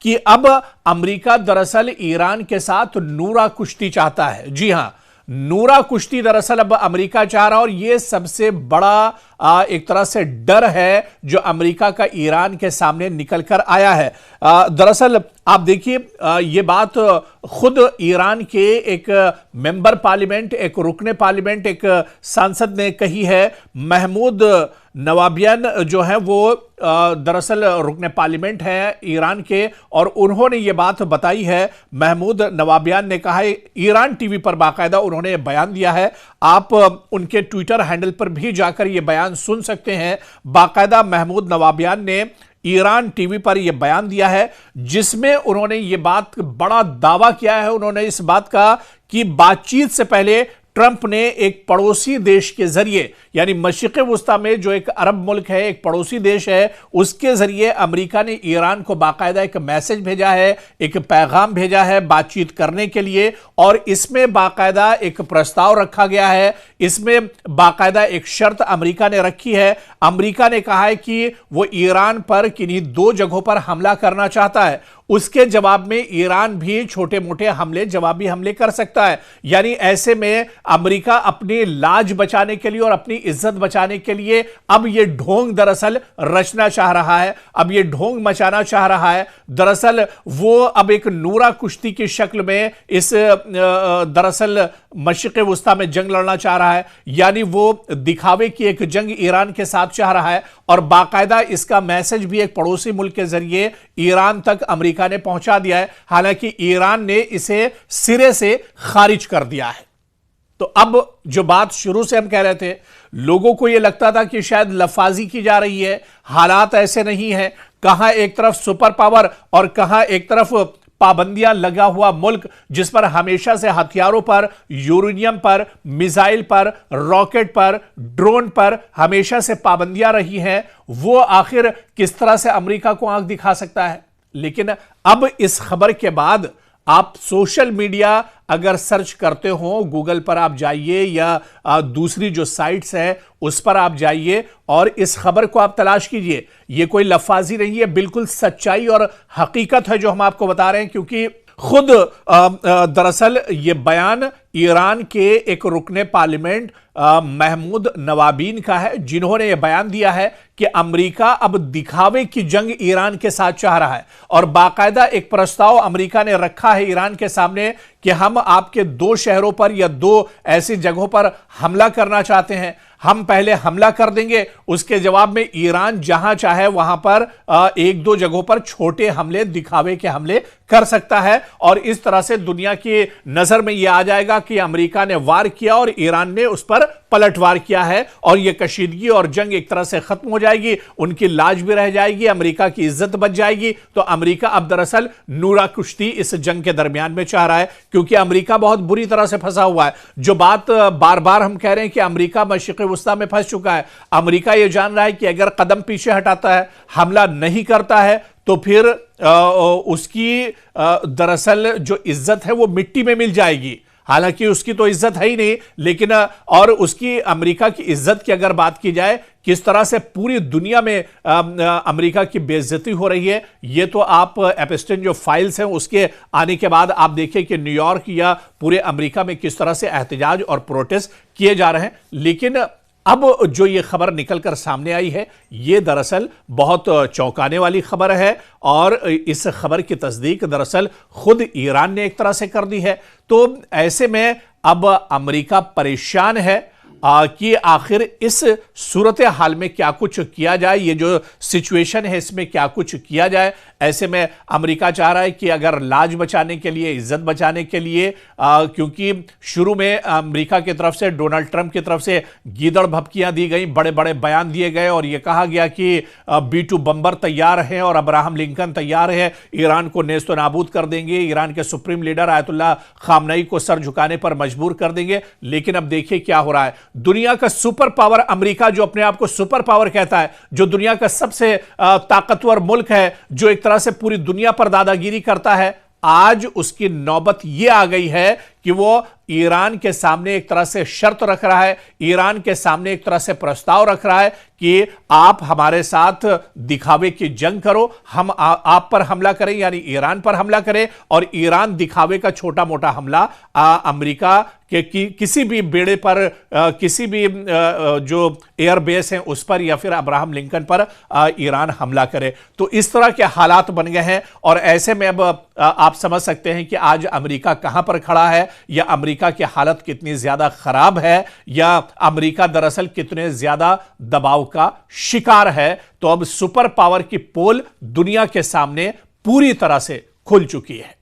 कि अब अमेरिका दरअसल ईरान के साथ नूरा कुश्ती चाहता है। जी हां, नूरा कुश्ती दरअसल अब अमेरिका चाह रहा है और यह सबसे बड़ा एक तरह से डर है जो अमेरिका का ईरान के सामने निकल कर आया है। दरअसल आप देखिए, यह बात खुद ईरान के एक मेंबर पार्लियामेंट, एक रुकने पार्लियामेंट, एक सांसद ने कही है। महमूद नवाबियान जो है वो दरअसल रुकने पार्लियामेंट है ईरान के, और उन्होंने ये बात बताई है। महमूद नवाबियान ने कहा है, ईरान टीवी पर बाकायदा उन्होंने बयान दिया है। आप उनके ट्विटर हैंडल पर भी जाकर यह बयान सुन सकते हैं। बाकायदा महमूद नवाबियान ने ईरान टीवी पर यह बयान दिया है जिसमें उन्होंने ये बात बड़ा दावा किया है। उन्होंने इस बात का कि बातचीत से पहले ट्रंप ने एक पड़ोसी देश के जरिए, यानी मशरिक़ वुस्ता में जो एक अरब मुल्क है, एक पड़ोसी देश है, उसके जरिए अमेरिका ने ईरान को बाकायदा एक मैसेज भेजा है, एक पैगाम भेजा है बातचीत करने के लिए। और इसमें बाकायदा एक प्रस्ताव रखा गया है, इसमें बाकायदा एक शर्त अमेरिका ने रखी है। अमेरिका ने कहा है कि वो ईरान पर किन्हीं 2 जगहों पर हमला करना चाहता है, उसके जवाब में ईरान भी छोटे मोटे हमले, जवाबी हमले कर सकता है। यानी ऐसे में अमेरिका अपनी लाज बचाने के लिए और अपनी इज्जत बचाने के लिए अब यह ढोंग दरअसल रचना चाह रहा है, अब यह ढोंग मचाना चाह रहा है। दरअसल वो अब एक नूरा कुश्ती की शक्ल में इस दरअसल मशरिक़ वुस्ता में जंग लड़ना चाह रहा है, यानी वो दिखावे की एक जंग ईरान के साथ चाह रहा है। और बाकायदा इसका मैसेज भी एक पड़ोसी मुल्क के जरिए ईरान तक अमेरिका ने पहुंचा दिया है। हालांकि ईरान ने इसे सिरे से खारिज कर दिया है। तो अब जो बात शुरू से हम कह रहे थे, लोगों को यह लगता था कि शायद लफाजी की जा रही है, हालात ऐसे नहीं है। कहां एक तरफ सुपर पावर और कहां एक तरफ पाबंदियां लगा हुआ मुल्क, जिस पर हमेशा से हथियारों पर, यूरेनियम पर, मिसाइल पर, रॉकेट पर, ड्रोन पर हमेशा से पाबंदियां रही हैं, वो आखिर किस तरह से अमेरिका को आंख दिखा सकता है। लेकिन अब इस खबर के बाद आप सोशल मीडिया अगर सर्च करते हो, गूगल पर आप जाइए या दूसरी जो साइट्स है उस पर आप जाइए और इस खबर को आप तलाश कीजिए। यह कोई लफाजी नहीं है, बिल्कुल सच्चाई और हकीकत है जो हम आपको बता रहे हैं। क्योंकि खुद दरअसल ये बयान ईरान के एक रुकने पार्लियामेंट महमूद नवाबीन का है, जिन्होंने यह बयान दिया है कि अमेरिका अब दिखावे की जंग ईरान के साथ चाह रहा है। और बाकायदा एक प्रस्ताव अमेरिका ने रखा है ईरान के सामने कि हम आपके 2 शहरों पर या 2 ऐसी जगहों पर हमला करना चाहते हैं, हम पहले हमला कर देंगे, उसके जवाब में ईरान जहां चाहे वहां पर 1-2 जगहों पर छोटे हमले, दिखावे के हमले कर सकता है। और इस तरह से दुनिया की नजर में यह आ जाएगा कि अमेरिका ने वार किया और ईरान ने उस पर पलटवार किया है, और यह कशीदगी और जंग एक तरह से खत्म हो जाएगी, उनकी लाज भी रह जाएगी, अमेरिका की इज्जत बच जाएगी। तो अमेरिका अब दरअसल नूरा कुश्ती इस जंग के दरमियान में चाह रहा है, क्योंकि अमेरिका बहुत बुरी तरह से फंसा हुआ है। जो बात बार बार हम कह रहे हैं कि अमेरिका मशरिक़ वुस्ता में फंस चुका है, अमेरिका यह जान रहा है कि अगर कदम पीछे हटाता है, हमला नहीं करता है, तो फिर उसकी दरअसल जो इज्जत है वो मिट्टी में मिल जाएगी। हालांकि उसकी तो इज्जत है ही नहीं, लेकिन और उसकी, अमेरिका की इज्जत की अगर बात की जाए, किस तरह से पूरी दुनिया में अमेरिका की बेइज्जती हो रही है, ये तो आप एपस्टीन जो फाइल्स हैं उसके आने के बाद आप देखिए कि न्यूयॉर्क या पूरे अमेरिका में किस तरह से एहतजाज और प्रोटेस्ट किए जा रहे हैं। लेकिन अब जो ये खबर निकलकर सामने आई है, ये दरअसल बहुत चौंकाने वाली खबर है, और इस खबर की तस्दीक दरअसल खुद ईरान ने एक तरह से कर दी है। तो ऐसे में अब अमेरिका परेशान है कि आखिर इस सूरत हाल में क्या कुछ किया जाए, ये जो सिचुएशन है इसमें क्या कुछ किया जाए। ऐसे में अमेरिका चाह रहा है कि अगर लाज बचाने के लिए, इज्जत बचाने के लिए, क्योंकि शुरू में अमेरिका की तरफ से, डोनाल्ड ट्रंप की तरफ से गीदड़ भभकियां दी गई, बड़े बड़े बयान दिए गए और यह कहा गया कि B-2 बम्बर तैयार हैं और अब्राहम लिंकन तैयार है, ईरान को नेस्तो नाबूद कर देंगे, ईरान के सुप्रीम लीडर आयतुल्लाह खामनई को सर झुकाने पर मजबूर कर देंगे। लेकिन अब देखिए क्या हो रहा है। दुनिया का सुपर पावर अमेरिका, जो अपने आप को सुपर पावर कहता है, जो दुनिया का सबसे ताकतवर मुल्क है, जो एक तरह से पूरी दुनिया पर दादागिरी करता है, आज उसकी नौबत यह आ गई है कि वो ईरान के सामने एक तरह से शर्त रख रहा है, ईरान के सामने एक तरह से प्रस्ताव रख रहा है कि आप हमारे साथ दिखावे की जंग करो, हम आप पर हमला करें, यानी ईरान पर हमला करें, और ईरान दिखावे का छोटा मोटा हमला अमेरिका के किसी भी बेड़े पर, किसी भी जो एयरबेस है उस पर, या फिर अब्राहम लिंकन पर ईरान हमला करे। तो इस तरह के हालात बन गए हैं, और ऐसे में अब आप समझ सकते हैं कि आज अमेरिका कहां पर खड़ा है, या अमेरिका की हालत कितनी ज्यादा खराब है, या अमेरिका दरअसल कितने ज्यादा दबाव का शिकार है। तो अब सुपर पावर की पोल दुनिया के सामने पूरी तरह से खुल चुकी है।